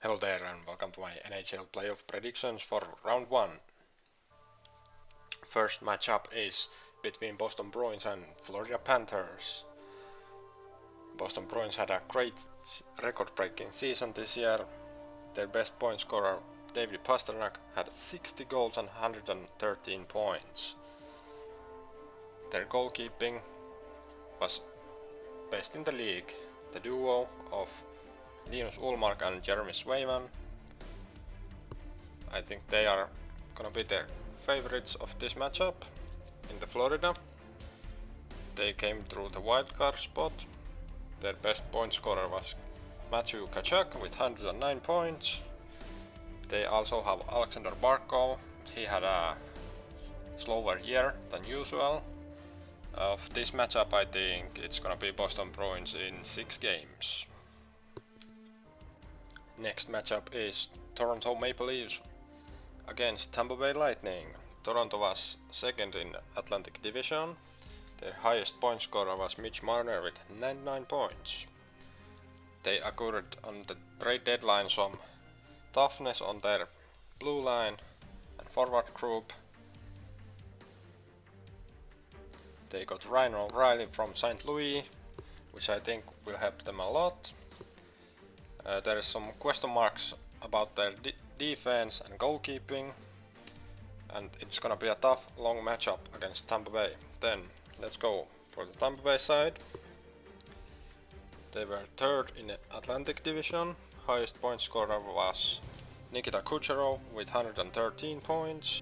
Hello there and welcome to my NHL playoff predictions for round 1. First matchup is between Boston Bruins and Florida Panthers. Boston Bruins had a great record-breaking season this year. Their best point scorer David Pastrnak had 60 goals and 113 points. Their goalkeeping was best in the league. The duo of Linus Ullmark and Jeremy Swayman, I think they are gonna be the favorites of this matchup in the Florida. They came through the wildcard spot. Their best point scorer was Matthew Tkachuk with 109 points. They also have Alexander Barkov. He had a slower year than usual. Of this matchup, I think it's gonna be Boston Bruins in 6 games. Next matchup is Toronto Maple Leafs against Tampa Bay Lightning. Toronto was second in Atlantic Division. Their highest point scorer was Mitch Marner with 99 points. They acquired on the trade deadline some toughness on their blue line and forward group. They got Ryan O'Reilly from St. Louis, which I think will help them a lot. There is some question marks about their defense and goalkeeping, and it's gonna be a tough, long matchup against Tampa Bay. Then let's go for the Tampa Bay side. They were third in the Atlantic Division. Highest point scorer was Nikita Kucherov with 113 points.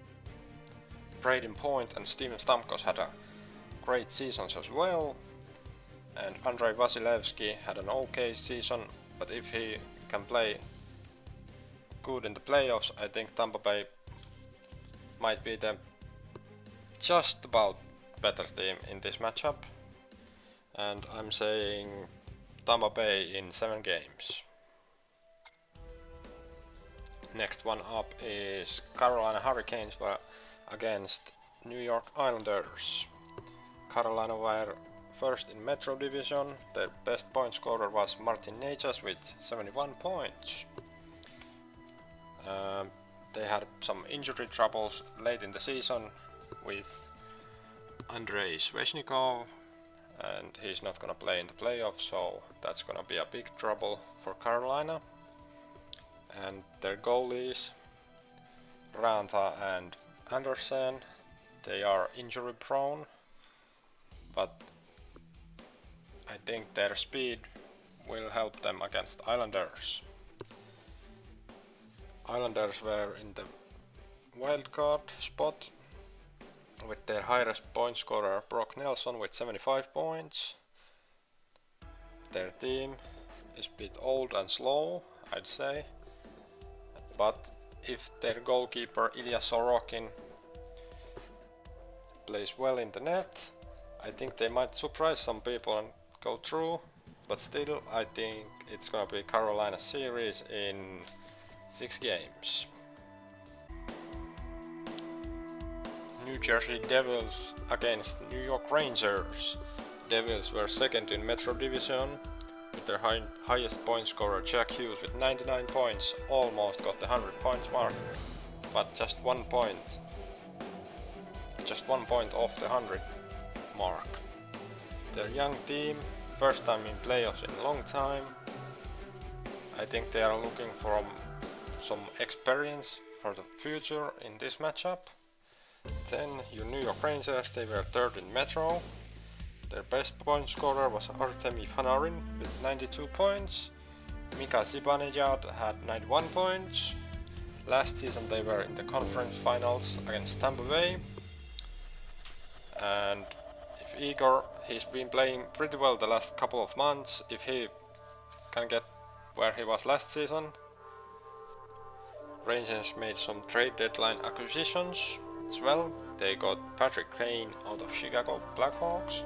Braden Point and Steven Stamkos had a great seasons as well, and Andrei Vasilevsky had an okay season, but if he can play good in the playoffs, I think Tampa Bay might be the just about better team in this matchup, and I'm saying Tampa Bay in 7 games. Next one up is Carolina Hurricanes against New York Islanders. Carolina were first in Metro Division. Their best point scorer was Martin Necas with 71 points. They had some injury troubles late in the season with Andrei Svechnikov, and he's not gonna play in the playoffs, so that's gonna be a big trouble for Carolina. And their goalies, Ranta and Andersen, they are injury prone, but I think their speed will help them against Islanders. Islanders were in the wildcard spot with their highest point scorer Brock Nelson with 75 points. Their team is a bit old and slow, I'd say, but if their goalkeeper Ilya Sorokin plays well in the net, I think they might surprise some people and go through, but still I think it's gonna be Carolina series in 6 games. New Jersey Devils against New York Rangers. Devils were second in Metro Division with their highest point scorer Jack Hughes with 99 points, almost got the 100 points mark, but just 1 point off the 100 mark. Their young team, first time in playoffs in a long time. I think they are looking for some experience for the future in this matchup. Then your New York Rangers, they were third in Metro. Their best point scorer was Artemi Panarin with 92 points. Mika Zibanejad had 91 points. Last season they were in the conference finals against Tampa Bay. And if Igor, he's been playing pretty well the last couple of months. If he can get where he was last season. Rangers made some trade deadline acquisitions as well. They got Patrick Kane out of Chicago Blackhawks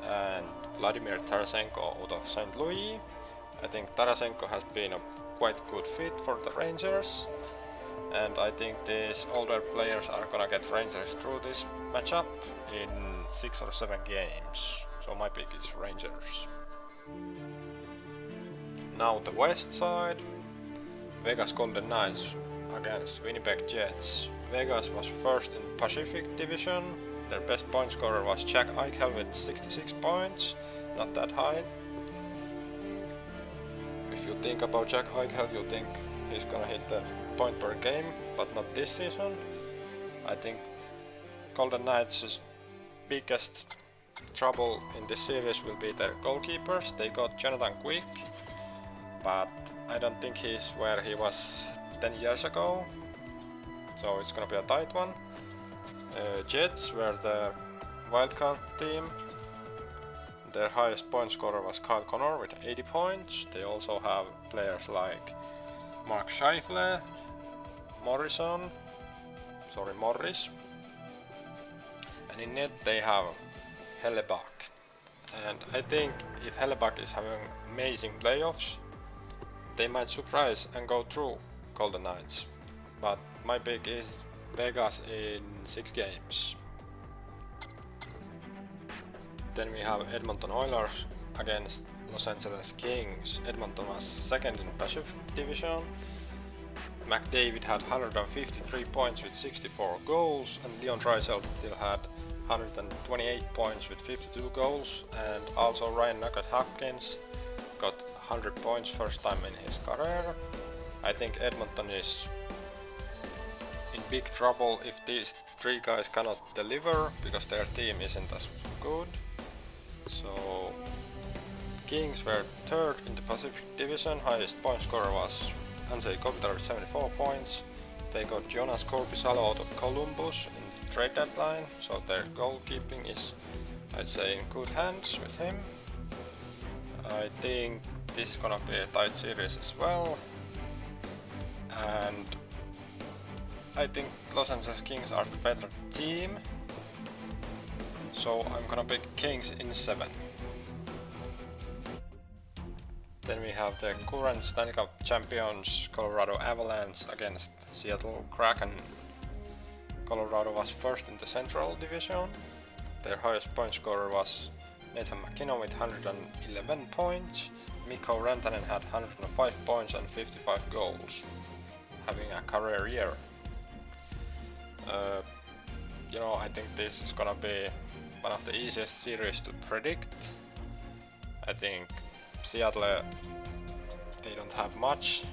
and Vladimir Tarasenko out of St. Louis. I think Tarasenko has been a quite good fit for the Rangers, and I think these older players are gonna get Rangers through this matchup in 6 or 7 games. So my pick is Rangers. Now the west side. Vegas Golden Knights against Winnipeg Jets. Vegas was first in Pacific Division. Their best point scorer was Jack Eichel with 66 points, not that high. If you think about Jack Eichel, you think he's gonna hit the point per game, but not this season. I think Golden Knights' biggest trouble in this series will be their goalkeepers. They got Jonathan Quick, but I don't think he's where he was 10 years ago, so it's gonna be a tight one. Jets were the wildcard team. Their highest point scorer was Kyle Connor with 80 points. They also have players like Mark Scheifele, Morris, and in net they have Hellebuck. And I think if Hellebuck is having amazing playoffs, they might surprise and go through Golden Knights. But my pick is Vegas in 6 games. Then we have Edmonton Oilers against Los Angeles Kings. Edmonton was second in Pacific Division. McDavid had 153 points with 64 goals, and Leon Draisaitl still had 128 points with 52 goals, and also Ryan Nugget-Hopkins got 100 points first time in his career. I think Edmonton is in big trouble if these 3 guys cannot deliver, because their team isn't as good. So Kings were third in the Pacific Division. Highest point scorer was Andrzej Kopitar with 74 points. They got Jonas Korpisalo out of Columbus in the trade deadline, so their goalkeeping is, I'd say, in good hands with him. I think this is gonna be a tight series as well, and I think Los Angeles Kings are the better team, so I'm gonna pick Kings in 7. Then we have the current Stanley Cup champions Colorado Avalanche against Seattle Kraken. Colorado was first in the Central Division. Their highest point scorer was Nathan MacKinnon with 111 points. Mikko Rantanen had 105 points and 55 goals, having a career year. I think this is gonna be one of the easiest series to predict. I think Seattle, they don't have much.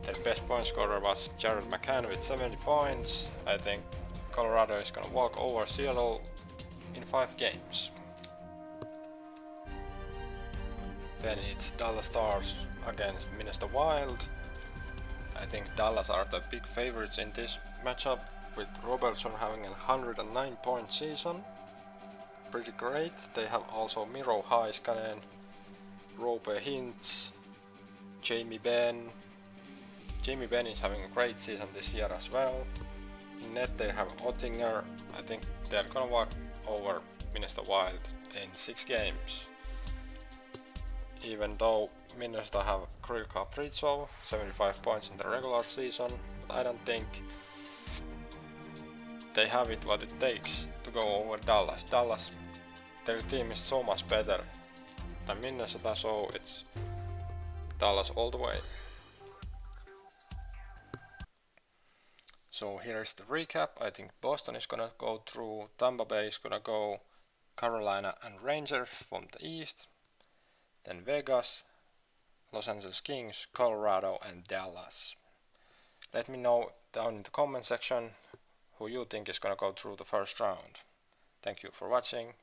Their best point scorer was Jared McCann with 70 points. I think Colorado is gonna walk over Seattle in 5 games. Then it's Dallas Stars against Minnesota Wild. I think Dallas are the big favorites in this matchup, with Robertson having a 109 point season. Pretty great. They have also Miro Heiskanen, Roope Hintz, Jamie Benn. Jamie Benn is having a great season this year as well. In net they have Ottinger. I think they're gonna walk over Minnesota Wild in 6 games. Even though Minnesota have Kirill Kaprizov, 75 points in the regular season, but I don't think they have it what it takes to go over Dallas. Dallas, their team is so much better than Minnesota, so it's Dallas all the way. So here's the recap. I think Boston is gonna go through, Tampa Bay is gonna go, Carolina and Rangers from the East, then Vegas, Los Angeles Kings, Colorado and Dallas. Let me know down in the comment section who you think is gonna go through the first round. Thank you for watching.